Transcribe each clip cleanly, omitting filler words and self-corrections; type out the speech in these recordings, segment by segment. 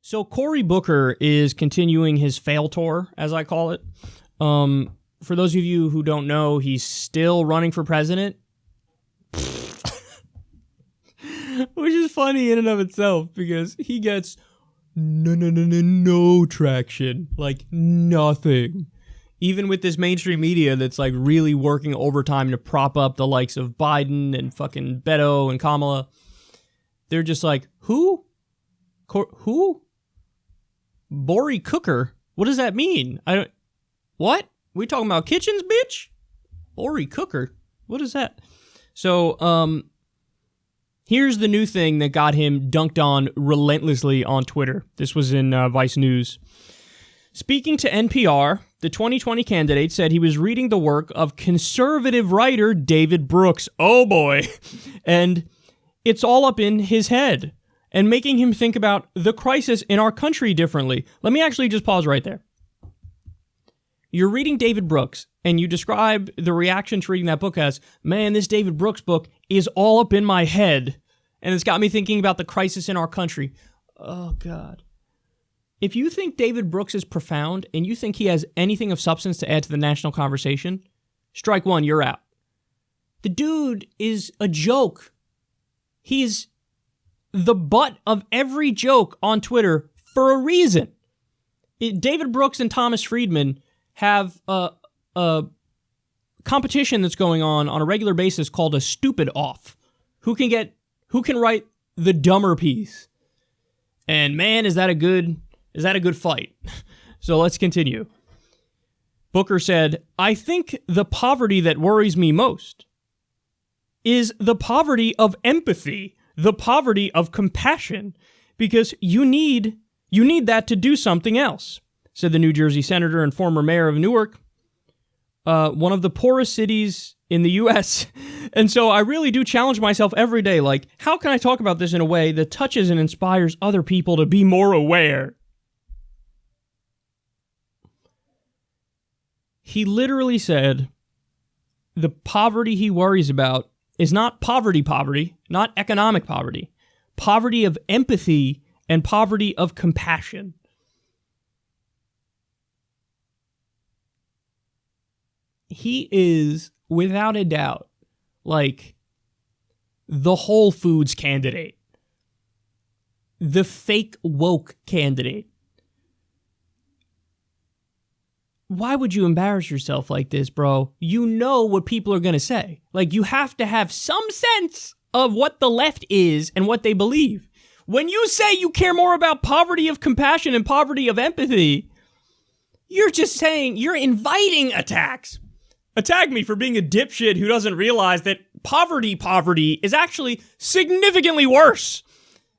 So Cory Booker is continuing his fail tour, as I call it. For those of you who don't know, he's still running for president. Which is funny in and of itself, because he gets no traction. Like, nothing. Even with this mainstream media that's, like, really working overtime to prop up the likes of Biden and fucking Beto and Kamala. They're just like, who? Who? Cory Cooker? What does that mean? What? We talking about kitchens, bitch? Cory Cooker? What is that? So, here's the new thing that got him dunked on relentlessly on Twitter. This was in Vice News. Speaking to NPR, the 2020 candidate said he was reading the work of conservative writer David Brooks. Oh boy. And it's all up in his head and making him think about the crisis in our country differently. Let me actually just pause right there. You're reading David Brooks, and you describe the reaction to reading that book as, man, this David Brooks book is all up in my head, and it's got me thinking about the crisis in our country. Oh, God. If you think David Brooks is profound, and you think he has anything of substance to add to the national conversation, strike one, you're out. The dude is a joke. He's the butt of every joke on Twitter for a reason. David Brooks and Thomas Friedman have a competition that's going on a regular basis called a stupid off. Who can write the dumber piece? And man, is that a good fight? So let's continue. Booker said, I think the poverty that worries me most is the poverty of empathy, the poverty of compassion, because you need that to do something else, said the New Jersey senator and former mayor of Newark, one of the poorest cities in the U.S. And so I really do challenge myself every day, like, how can I talk about this in a way that touches and inspires other people to be more aware? He literally said the poverty he worries about is not poverty, not economic poverty of empathy and poverty of compassion. He is, without a doubt, like the Whole Foods candidate, the fake woke candidate. Why would you embarrass yourself like this, bro? You know what people are going to say. Like, you have to have some sense of what the left is and what they believe. When you say you care more about poverty of compassion and poverty of empathy, you're just saying, you're inviting attacks. Attack me for being a dipshit who doesn't realize that poverty is actually significantly worse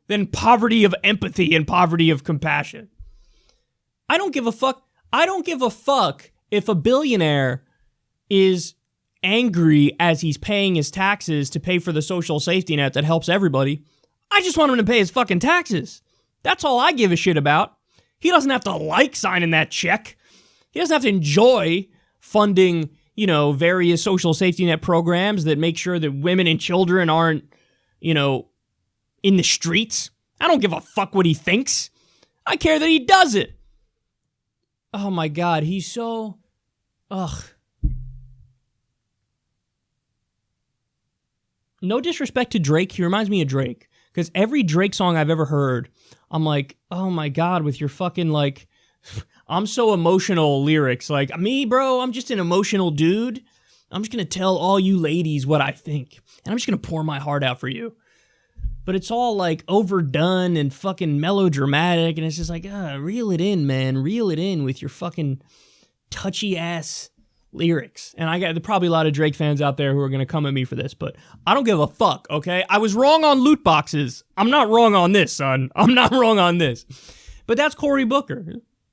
than poverty of empathy and poverty of compassion. I don't give a fuck. I don't give a fuck if a billionaire is angry as he's paying his taxes to pay for the social safety net that helps everybody. I just want him to pay his fucking taxes. That's all I give a shit about. He doesn't have to like signing that check. He doesn't have to enjoy funding, various social safety net programs that make sure that women and children aren't, in the streets. I don't give a fuck what he thinks. I care that he does it. Oh my God, he's so... Ugh. No disrespect to Drake, he reminds me of Drake. Because every Drake song I've ever heard, I'm like, oh my God, with your fucking, like... I'm so emotional lyrics. Like, me, bro, I'm just an emotional dude. I'm just going to tell all you ladies what I think. And I'm just going to pour my heart out for you. But it's all, like, overdone and fucking melodramatic. And it's just like, reel it in, man. Reel it in with your fucking touchy-ass lyrics. And there are probably a lot of Drake fans out there who are going to come at me for this. But I don't give a fuck, okay? I was wrong on loot boxes. I'm not wrong on this, son. I'm not wrong on this. But that's Cory Booker.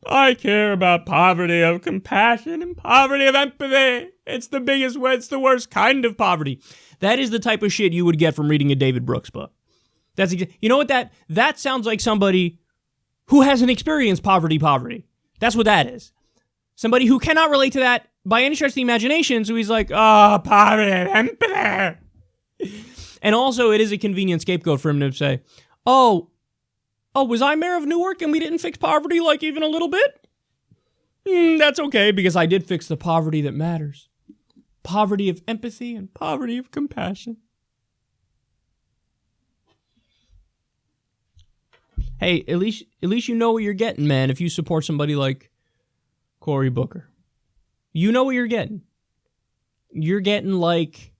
I care about poverty of compassion and poverty of empathy. It's the worst kind of poverty. That is the type of shit you would get from reading a David Brooks book. You know what that sounds like? Somebody who hasn't experienced poverty. That's what that is. Somebody who cannot relate to that by any stretch of the imagination, so he's like, poverty, empathy. And also, it is a convenient scapegoat for him to say, Oh, was I mayor of Newark and we didn't fix poverty like even a little bit? That's okay, because I did fix the poverty that matters. Poverty of empathy and poverty of compassion. Hey, at least you know what you're getting, man, if you support somebody like Cory Booker. You know what you're getting. You're getting, like,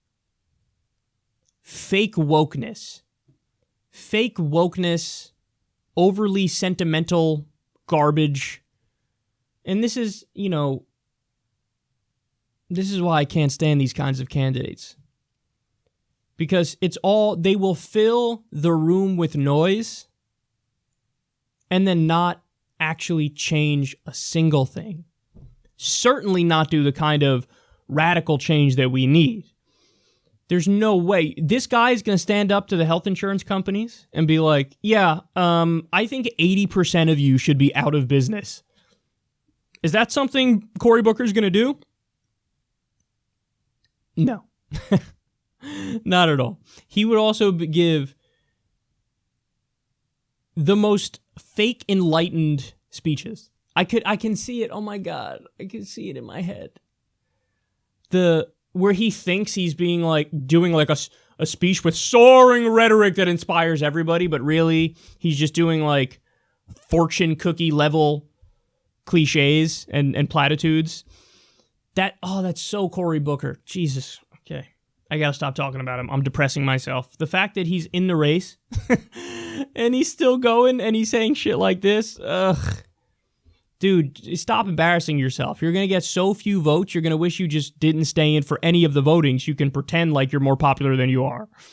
fake wokeness. Fake wokeness, overly sentimental garbage. And this is, you know, this is why I can't stand these kinds of candidates. Because it's all, they will fill the room with noise and then not actually change a single thing. Certainly not do the kind of radical change that we need. There's no way. This guy is going to stand up to the health insurance companies and be like, yeah, I think 80% of you should be out of business. Is that something Cory Booker's going to do? No. Not at all. He would also give the most fake enlightened speeches. I can see it. Oh my God. I can see it in my head. Where he thinks he's being like, doing like a speech with soaring rhetoric that inspires everybody, but really he's just doing like fortune cookie level cliches and platitudes. That's so Cory Booker. Jesus. Okay. I gotta stop talking about him. I'm depressing myself. The fact that he's in the race and he's still going and he's saying shit like this. Ugh. Dude, stop embarrassing yourself. You're going to get so few votes, you're going to wish you just didn't stay in for any of the voting so you can pretend like you're more popular than you are.